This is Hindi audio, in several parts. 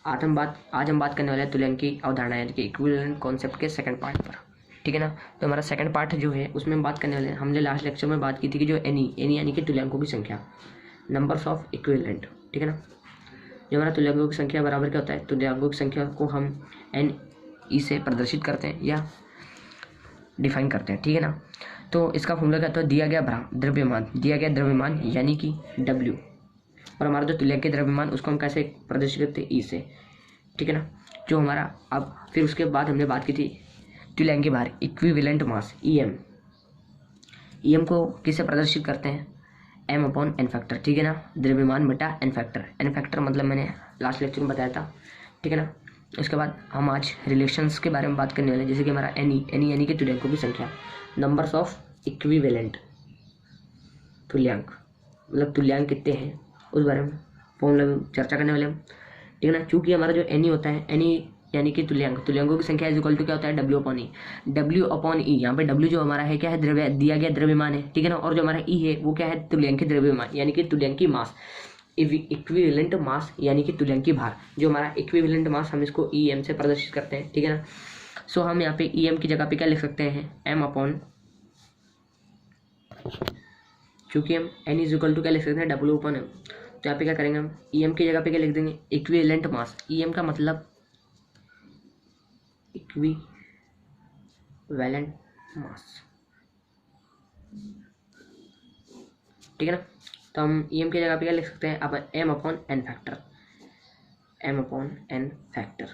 आज हम बात करने वाले हैं तुल्यांक की अवधारणा यानी कि इक्विवेलेंट कॉन्सेप्ट के सेकंड पार्ट पर। ठीक है ना। तो हमारा सेकंड पार्ट जो है उसमें हम बात करने वाले हैं, हमने लास्ट लेक्चर में बात की थी कि जो एनी यानी कि तुल्यांकों की संख्या, नंबर्स ऑफ इक्विवेलेंट। ठीक है ना। जो हमारा तुल्यांकों की संख्या बराबर क्या होता है, तुल्यांकों की संख्या को हम एन ई से प्रदर्शित करते हैं या डिफाइन करते हैं। ठीक है ना। तो इसका फॉर्मूला क्या होता है, दिया गया द्रव्यमान यानी कि डब्ल्यू, और हमारा जो तुल्यांक द्रव्यमान उसको हम कैसे प्रदर्शित करते हैं, ई से। ठीक है ना। जो हमारा अब फिर उसके बाद हमने बात की थी तुल्यांक भार, इक्विवेलेंट मास, ईएम को किससे प्रदर्शित करते हैं, एम अपॉन एन फैक्टर। ठीक है ना। द्रव्यमान बटा एन फैक्टर मतलब मैंने लास्ट लेक्चर में बताया था। ठीक है ना। उसके बाद हम आज रिलेशंस के बारे में बात करने वाले हैं, जैसे कि हमारा एनी यानी कि तुल्यांकों की संख्या, नंबर्स ऑफ इक्विवेलेंट, तुल्यांक मतलब तुल्यांक कितने हैं उस बारे में फॉर्मूला में चर्चा करने वाले हम। ठीक है ना। चूंकि हमारा जो एनी होता है, एनी यानी कि तुल्यांकों की संख्या इज इक्वल टू क्या होता है, डब्ल्यू अपॉन ई। यहाँ पे डब्ल्यू जो हमारा है क्या है, दिया गया द्रव्यमान है। ठीक है ना। और जो हमारा ई है वो क्या है, तुल्यांकी द्रव्यमान यानी कि तुल्यांकी मास, इक्विवेलेंट मास यानी कि तुल्यांकी भार। जो हमारा इक्विवेलेंट मास हम इसको ई एम से प्रदर्शित करते हैं। ठीक है ना। सो हम यहाँ पे ई एम की जगह पे क्या लिख सकते हैं, एम अपॉन, चूंकि हम एन इज इक्वल टू क्या लिख सकते हैं, डब्ल्यू अपॉन एम। तो यहाँ पे क्या करेंगे हम, ई एम की जगह पे क्या लिख देंगे, इक्विवेलेंट मास। ई एम का मतलब इक्विवेलेंट मास। ठीक है ना। तो हम ई एम की जगह पे क्या लिख सकते हैं, अब एम अपॉन एन फैक्टर।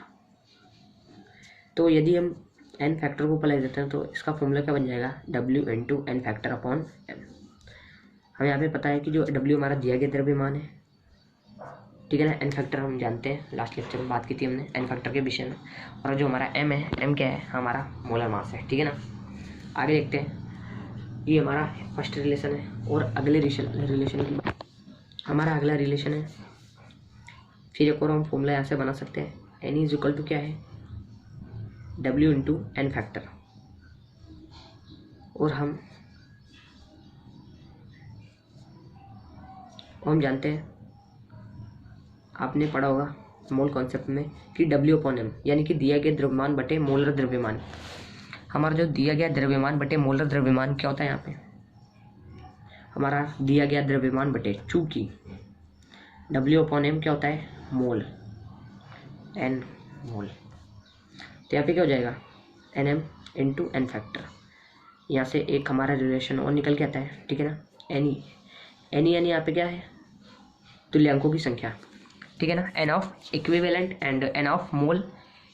तो यदि हम एन फैक्टर को ऊपर ले देते हैं तो इसका फॉर्मूला क्या बन जाएगा, W into N factor upon M. हमें यहाँ पे पता है कि जो डब्ल्यू हमारा दिया गया द्रव्यमान है। ठीक है ना। एन फैक्टर हम जानते हैं, लास्ट लेक्चर में बात की थी हमने एन फैक्टर के विषय में। और जो हमारा एम है, एम क्या है, हमारा मोलर मास है। ठीक है ना। आगे देखते हैं, ये हमारा फर्स्ट रिलेशन है और अगले रिलेशन की हमारा अगला रिलेशन है। फिर एक और हम फॉर्मूला यहाँ से बना सकते हैं, एन इज इक्वल टू क्या है, डब्ल्यू इंटू एन फैक्टर। और हम जानते हैं, आपने पढ़ा होगा मोल कॉन्सेप्ट में कि डब्ल्यू अपॉन एम यानी कि दिया गया द्रव्यमान बटे मोलर द्रव्यमान। हमारा जो दिया गया द्रव्यमान बटे मोलर द्रव्यमान क्या होता है, यहाँ पे हमारा दिया गया द्रव्यमान बटे, चूंकि डब्ल्यू अपॉन एम क्या होता है, मोल, एन मोल। तो यहाँ पे क्या हो जाएगा, N M into N factor. यहाँ से एक हमारा रिलेशन और निकल के आता है। ठीक है ना। एनी यानी यहाँ पे क्या है, तुल्यांकों की संख्या। ठीक है ना। N of equivalent and N of mole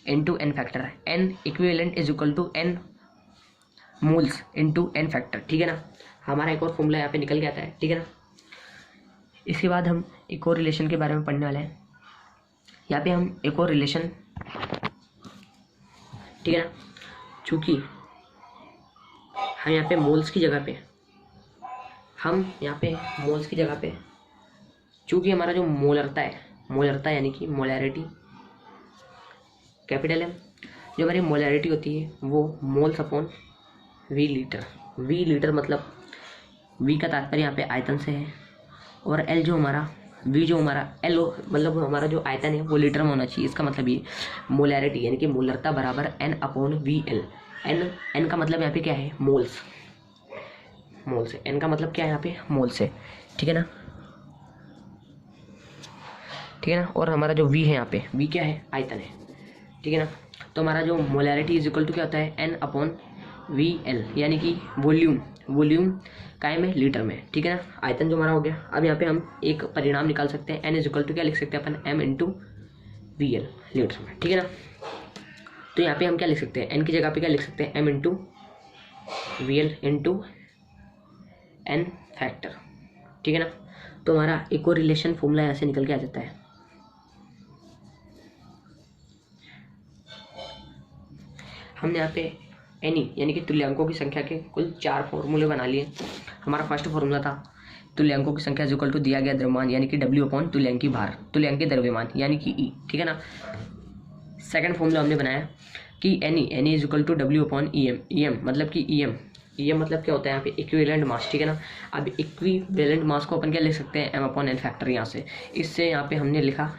into N factor. N equivalent is equal to N moles into N factor. ठीक है ना। हमारा एक और फॉर्मूला यहाँ पे निकल के आता है। ठीक है ना। इसके बाद हम एक और रिलेशन के बारे में पढ़ने वाले हैं। यहाँ पे हम एक और रिलेशन, ठीक है ना, चूँकि हम यहाँ पे मोल्स की जगह पे चूँकि हमारा जो मोलरता यानी कि मोलैरिटी कैपिटल एम, जो हमारी मोलैरिटी होती है वो मोल्स अपॉन वी लीटर मतलब वी का तात्पर्य यहाँ पे आयतन से है, और एल जो हमारा एल मतलब हमारा जो आयतन है वो लीटर में होना चाहिए। इसका मतलब ये मोलैरिटी यानी कि मोलरता बराबर एन अपॉन वी एल। एन का मतलब यहाँ पे क्या है, मोल्स है। एन का मतलब क्या है यहाँ पे, मोल्स है। ठीक है ना। और हमारा जो वी है यहाँ पे, वी क्या है, आयतन है। ठीक है ना। तो हमारा जो मोलैरिटी इज इक्वल टू क्या होता है, एन अपॉन वी एल यानी कि वॉल्यूम काय में, लीटर में। ठीक है ना। आयतन जो हमारा हो गया। अब यहाँ पे हम एक परिणाम निकाल सकते हैं, एन इज इक्वल टू क्या लिख सकते हैं अपन, M into V L litre में। ठीक है ना। तो यहाँ पे हम क्या लिख सकते हैं, एन की जगह पे क्या लिख सकते हैं, M into V L into N factor. ठीक है ना। तो हमारा एक और रिलेशन फॉर्मूला यहाँ से निकल के आ जाता है। हमने यहाँ पे एनी यानी कि तुल्यांकों की संख्या के कुल 4 फॉर्मूले बना लिए। हमारा फर्स्ट फॉर्मूला था तुल्यांकों की संख्या इक्वल टू दिया गया द्रव्यमान यानी कि डब्ल्यू अपॉन तुल्यांकी भार, तुल्यांकी द्रव्यमान यानी कि ई। ठीक है ना। सेकंड फॉर्मूला हमने बनाया कि N E is equal to W upon E M मतलब कि ई एम मतलब क्या होता है यहाँ पे, इक्विवेलेंट मास। ठीक है ना। अब इक्विवेलेंट मास को अपन क्या लिख सकते हैं, एम अपॉन एन फैक्टर। यहाँ से इससे यहाँ पे हमने लिखा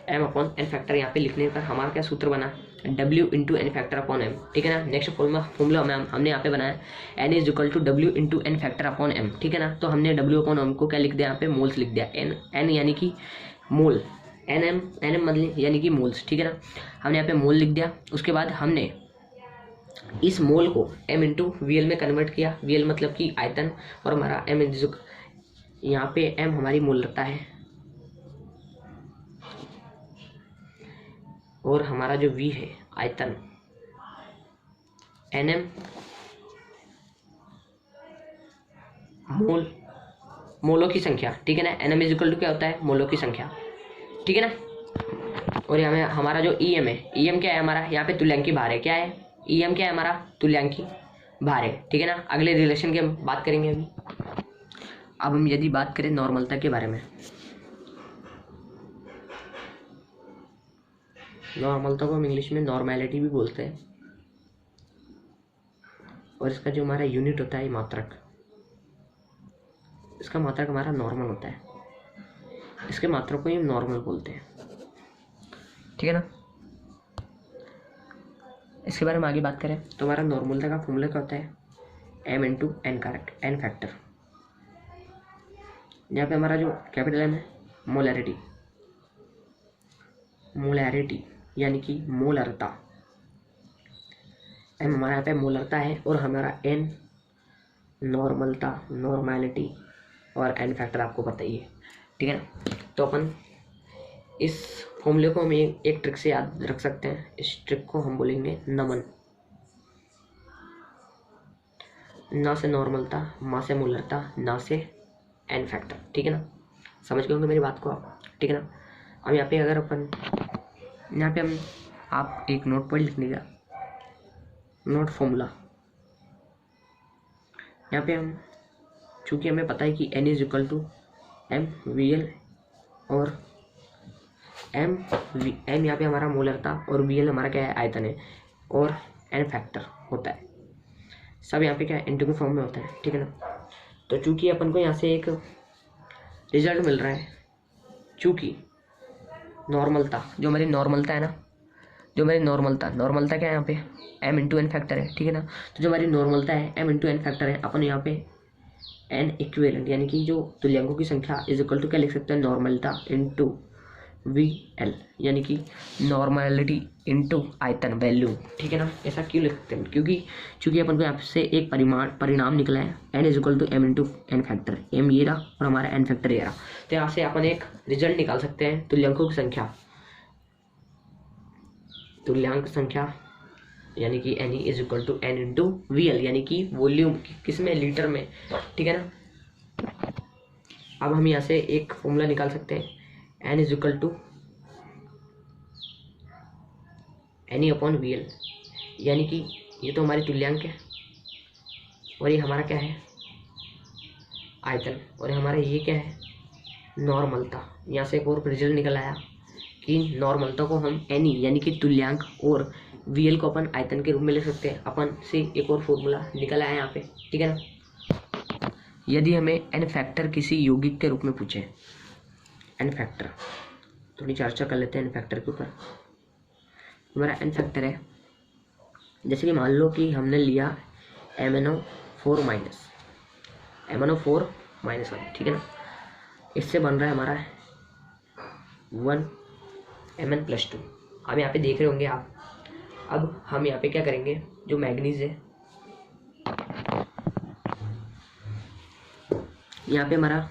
m अपॉन n फैक्टर यहाँ पे लिखने पर हमारा क्या सूत्र बना, w into N factor upon m, ठीक है ना। नेक्स्ट फॉर्मूला हमने यहाँ पे बनाया n is equal to w into N factor upon m, ठीक है ना। तो हमने w अपॉन m को क्या लिख दिया यहाँ पे, मोल्स लिख दिया, n यानी कि मोल, nm मतलब यानी कि मोल्स, ठीक है ना। हमने यहाँ पे मोल लिख दिया। उसके बाद हमने इस मोल को m इंटू वी में कन्वर्ट किया, वी मतलब कि आयतन, और हमारा m यहाँ पे m हमारी मोलरता है और हमारा जो v है आयतन, nm मोलों की संख्या, ठीक है ना। nm इज इक्वल टू क्या होता है, मोलों की संख्या, ठीक है ना। और यहाँ में हमारा जो em है, em क्या है हमारा, यहाँ पे तुल्यांकी भार है, क्या है em क्या है हमारा, तुल्यांकी भार है, ठीक है ना। अगले रिलेशन की हम बात करेंगे अभी। अब हम यदि बात करें नॉर्मलता के बारे में, नॉर्मलता को हम इंग्लिश में नॉर्मेलिटी भी बोलते हैं, और इसका जो हमारा यूनिट होता है मात्रक, इसका मात्रक हमारा नॉर्मल होता है, इसके मात्रक को ही हम नॉर्मल बोलते हैं, ठीक है ना। इसके बारे में आगे बात करें तो हमारा नॉर्मलता का फॉर्मूला क्या होता है, m into N N factor. यहाँ पे हमारा जो कैपिटल m है, मोलैरिटी यानी कि मोलरता, m हमारा यहाँ पे मोलरता है, और हमारा n नॉर्मलता, नॉर्मेलिटी, और n फैक्टर आपको पता ही है, ठीक है ना। तो अपन इस फॉर्मूले को हम एक ट्रिक से याद रख सकते हैं। इस ट्रिक को हम बोलेंगे नमन, ना से नॉर्मलता, माँ से मोलरता, ना से n फैक्टर, ठीक है ना। समझ गए होंगे मेरी बात को आप, ठीक है ना। अब यहाँ पे अगर अपन यहाँ पे हम आप एक नोट पॉइंट लिखने का, नोट फॉर्मूला, यहाँ पे हम चूँकि हमें पता है कि n is equal to m VL, और m यहाँ पे हमारा मोलरता और VL हमारा क्या है, आयतन है, और n फैक्टर होता है, सब यहाँ पे क्या है, इंटू के फॉर्म में होता है, ठीक है ना। तो चूँकि अपन को यहाँ से एक रिजल्ट मिल रहा है, चूँकि नॉर्मलता, जो हमारी नॉर्मलता है ना, जो हमारी नॉर्मलता क्या है यहाँ पे, m इंटू एन फैक्टर है, ठीक है ना। तो जो हमारी नॉर्मलता है m इंटू एन फैक्टर है, अपन यहाँ पे n इक्विवेलेंट यानी कि जो तुल्यांकों की संख्या इज इक्वल टू क्या लिख सकते हैं, नॉर्मलता इंटू VL यानी कि नॉर्मलिटी इंटू आयतन वैल्यू, ठीक है ना। ऐसा क्यों लिखते हैं, क्योंकि अपन को यहाँ से एक परिणाम निकला है, n is equal to m into N factor, m ये रहा और हमारा n फैक्टर ये रहा। तो यहाँ से अपन एक रिजल्ट निकाल सकते हैं, तुल्यांकों की संख्या, तुल्यांक संख्या यानी कि n is equal to n into VL यानी कि वॉल्यूम, किस में, लीटर में, ठीक है ना। अब हम यहाँ से एक फॉर्मूला निकाल सकते हैं, n is equal to N upon VL, यानी कि ये तो हमारी तुल्यांक है और ये हमारा क्या है, आयतन, और हमारा ये क्या है, नॉर्मलता। यहाँ से एक और रिजल्ट निकल आया कि नॉर्मलता को हम एन यानी कि तुल्यांक और VL को अपन आयतन के रूप में ले सकते हैं। अपन से एक और फॉर्मूला निकल आया यहाँ पे, ठीक है ना। यदि हमें n फैक्टर किसी यौगिक के रूप में पूछे, n फैक्टर, थोड़ी चर्चा कर लेते हैं n फैक्टर के ऊपर। हमारा n फैक्टर है, जैसे कि मान लो कि हमने लिया MnO4 माइनस 1, ठीक है ना। इससे बन रहा है हमारा 1 Mn+2। अब यहाँ पे देख रहे होंगे आप, अब हम यहाँ पे क्या करेंगे, जो मैग्नीज है, यहाँ पे हमारा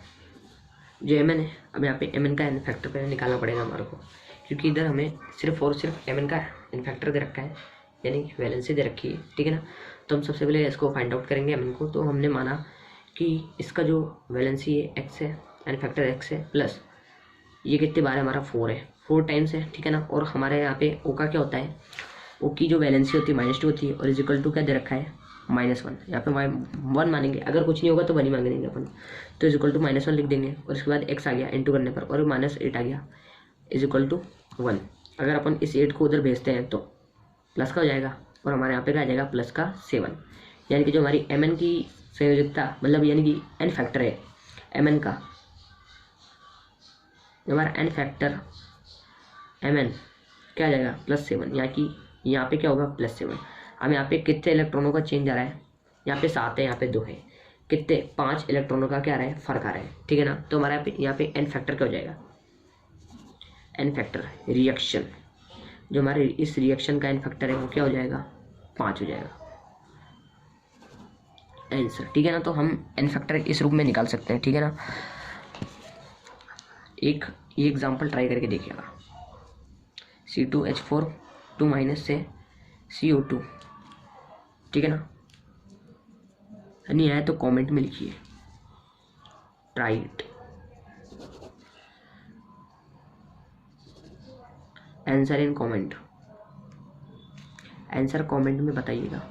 जो Mn है, अब यहाँ पे Mn का n फैक्टर पहले निकालना पड़ेगा हमारे को, क्योंकि इधर हमें सिर्फ और सिर्फ Mn का n फैक्टर दे रखा है, यानी वैलेंसी दे रखी है, ठीक है ना। तो हम सबसे पहले इसको फाइंड आउट करेंगे Mn को। तो हमने माना कि इसका जो वैलेंसी है x है, n फैक्टर x है, प्लस ये कितने बार है हमारा 4 है, 4 टाइम्स है, ठीक है ना। और हमारे यहाँ पे O का क्या होता है, O की जो वैलेंसी होती है -2 होती है, और इज इक्वल टू क्या दे रखा है, -1। यहाँ पे 1 मानेंगे, अगर कुछ नहीं होगा तो 1 ही मांगेंगे अपन, तो इज इक्वल टू -1 लिख देंगे, और इसके बाद x आ गया इंटू करने पर, और -8 आ गया इज इक्वल टू 1। अगर अपन इस 8 को उधर भेजते हैं तो प्लस का हो जाएगा, और हमारे यहाँ पे क्या आ जाएगा, +7। यानी कि जो हमारी Mn की संयोजकता, मतलब यानी कि n फैक्टर है Mn का, हमारा n फैक्टर Mn क्या आ जाएगा +7, यहाँ पे क्या होगा +7। अब यहाँ पे कितने इलेक्ट्रॉनों का चेंज आ रहा है, यहाँ पे 7 है, यहाँ पे 2 है, कितने 5 इलेक्ट्रॉनों का क्या आ रहा है फर्क आ रहा है, ठीक है ना। तो हमारा यहाँ पे n फैक्टर क्या हो जाएगा, n फैक्टर रिएक्शन, जो हमारे इस रिएक्शन का n फैक्टर है वो क्या हो जाएगा 5 हो जाएगा आंसर, ठीक है ना। तो हम n फैक्टर इस रूप में निकाल सकते हैं, ठीक है ना। एक ये एग्जांपल ट्राई करके देखिएगा, C2H4 2- से CO2, ठीक है ना। नहीं आया तो कमेंट में लिखिए try it, answer in comment, answer comment में बताइएगा।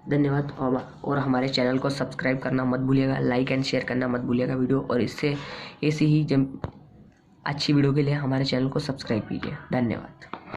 धन्यवाद। और हमारे चैनल को सब्सक्राइब करना मत भूलिएगा, लाइक एंड शेयर करना मत भूलिएगा वीडियो, और इससे ऐसी ही जब अच्छी वीडियो के लिए हमारे चैनल को सब्सक्राइब कीजिए। धन्यवाद।